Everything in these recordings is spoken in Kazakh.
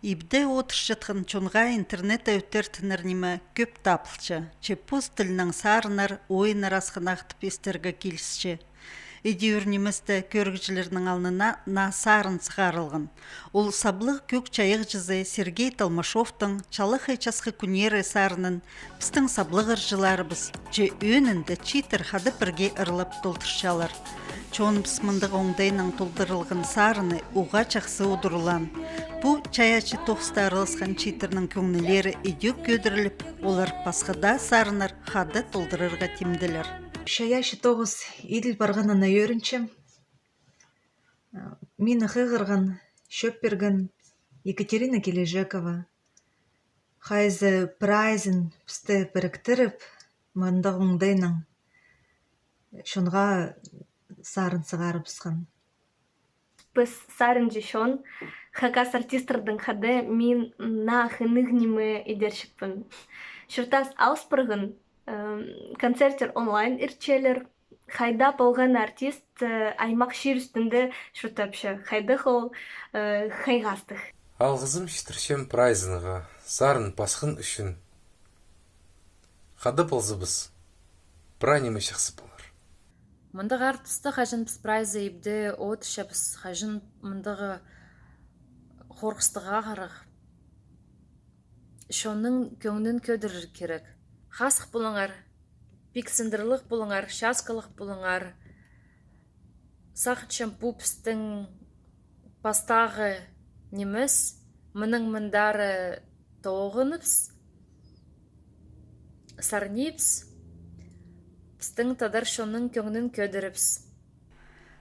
Ибде отырш жатқан чонға интернет өттертінер неме көп тапылчы. Че пост тілінің сарынар, ойынар асқын ақтып естерге келісші. Идеуір неместі көргіжілерінің алнына на сарын сығарылғын. Ол саблық көк чайық жызы Сергей Талмашовтың чалық айчасқы күнері сарынын біздің саблық ыржыларыбыз, же өнінді читер хады бірге ырылып толтыршалар. Чон пысмындық оңдайның толдырылғын сарыны уға чақсы удырылан. Бұ чаячы тоқста арылысқан читерінің көңнелері идеук көдіріліп, олар пасқыда сарынар хады толдырырға темділер. Шаяшы тоғыз иділ барғанына өрінчім. Мені қығырған, шөп берген Екатерина Кележекова. Хайзы прайзын пісті біріктіріп, мандық оңдайның шонға сарын сығарып сқан. Біз сарын жешон, хакас артистрдың хады мен на хынығнемі едершікпін. Шыртас ауспырғын концерттер онлайн ирчелер. Хайда болған артист аймақ шер үстінде шыртапшы. Хайды қол хайғастық. Алғызым шетіршем прайзыныға, сарын пасқын үшін. Хады болзыбыз, пранемі шықсы болар. Мындық артысты қажын біз прайзы ебді от шапыз қажын мындығы қорқыстыға қарық. Шоның көңнін көдірір керек. Қасық болыңар, пиксіндірлік болыңар, шаскалық болыңар, сақытшым пупстың пастағы неміз, мұның мұндары тоғыныпс, сарнипс, пістің тадар шоның көңнін көдіріпс.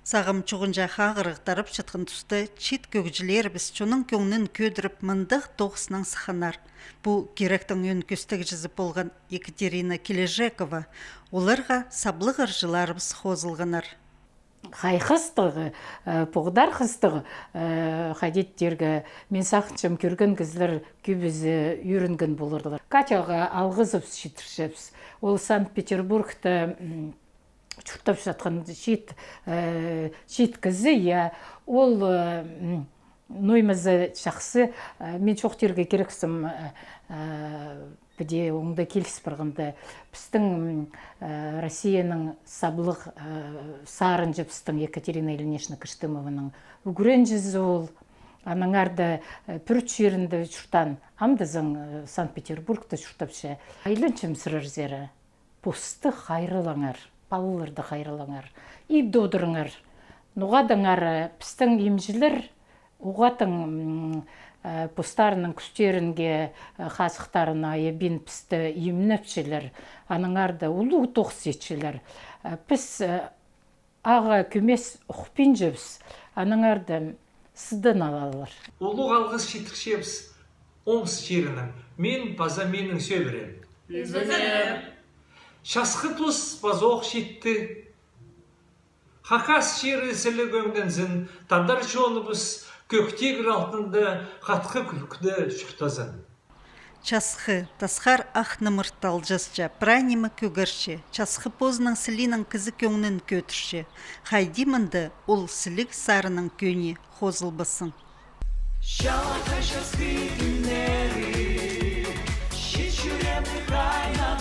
Сағым чуғынжа қағырықтарып жатқан тұсты чит көгжілер біз чоның көңнін көдіріп мындық тоғысының сықанар. Бұл керектің өн көстік жызып болған Екатерина Кележекова. Оларға саблық ыржыларыбыз қозылғанар. Хай қыстығы, бұғдар қыстығы, қадеттерге мен сақыншым көрген кізлер көбізі үйрінген болырдылар. Катяға алғызып шетіршепс. Ол Санкт-Петербургті чуртап жатқан шет кізі, ол ноймызы жақсы, мен шоқтерге керексім біде оңды келіс бірғынды. Біздің Россияның саблық сарын жепістің Екатерина Ильинична Кыштымованың үгірен жүзі ол. Анаңарды пүрт жерінді чуртан, амдызың Санкт-Петербургті чуртапшы. Айлынчым сұрыр посты қайрылаңар. Балыларды қайрылыңар, ибді одырыңар. Нұғадыңар пістің емжілер, ұғатың постарының күстерінге қасықтарына ебін пісті емнепшілер, аныңарды ұлы тоқс етшілер. Піс аға көмес ұқпен жөбіс, аныңарды сыдын алалар. Ұлы қалғыз шетіршепс, оңс жерінің, мен база менің сөбірем. Үзінем. Шасқы тұс базоқ шетті. Хакас жері сілігөңден зін, тадар жолыбыз көктегір алтынды қатқы күлкіді шүртазын. Часқы тасқар ақнымырттал жасча, прайнемі көгірші, часқы позының сілінің кізі көңнін көтірші. Хайдимынды ол сілік сарының көне қозылбысын. Шалқа жасқы күнері, шет жүремді қайна